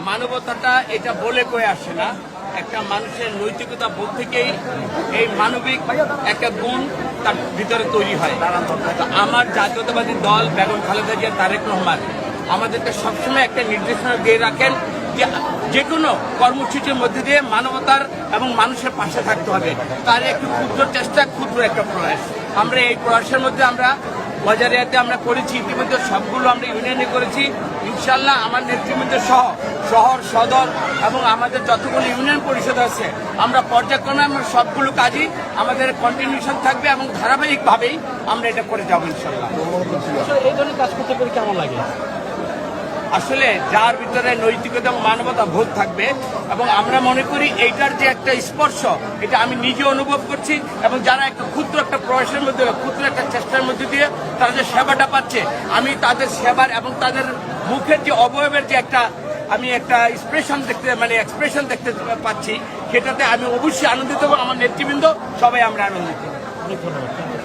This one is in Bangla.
মানবতাটা এটা বলে কয়ে আসে না, একটা মানুষের নৈতিকতা বোধ থেকেই এই মানবিক একটা গুণ তার ভিতরে তৈরি হয়। তো আমার জাতীয়তাবাদী দল বেগম খালেদা জিয়া তারেক রহমান আমাদেরকে সবসময় একটা নির্দেশনা দিয়ে রাখেন যে কোনো কর্মসূচির মধ্যে দিয়ে মানবতার এবং মানুষের পাশে থাকতে হবে। তার একটু ক্ষুদ্র চেষ্টা, ক্ষুদ্র একটা প্রয়াস। আমরা এই প্রয়াসের মধ্যে আমরা বাজারিয়াতে আমরা করেছি, ইতিমধ্যে সবগুলো আমরা ইউনিয়নে করেছি। ইনশাল্লাহ আমার নেতৃবৃন্দ সহ শহর সদর এবং আমাদের যতগুলো ইউনিয়ন পরিষদ আছে আমরা পর্যায়ক্রমে আমরা সবগুলো কাজই আমাদের কন্টিনিউশন থাকবে এবং ধারাবাহিকভাবেই আমরা এটা করে যাবো ইনশাল্লাহ। এই ধরনের কাজ করতে পেরে কেমন লাগে? আসলে যার ভিতরে নৈতিকতা এবং মানবতা বোধ থাকবে এবং আমরা মনে করি এইটার যে একটা স্পর্শ এটা আমি নিজে অনুভব করছি এবং যারা একটা ক্ষুদ্র একটা প্রয়াসের মধ্যে ক্ষুদ্র একটা চেষ্টার মধ্যে দিয়ে তারা যে সেবাটা পাচ্ছে, আমি তাদের সেবার এবং তাদের মুখের যে অবয়বের যে একটা আমি একটা এক্সপ্রেশন দেখতে পাচ্ছি, সেটাতে আমি অবশ্যই আনন্দিত এবং আমার নেতৃবৃন্দ সবাই আমরা আনন্দিত। ধন্যবাদ।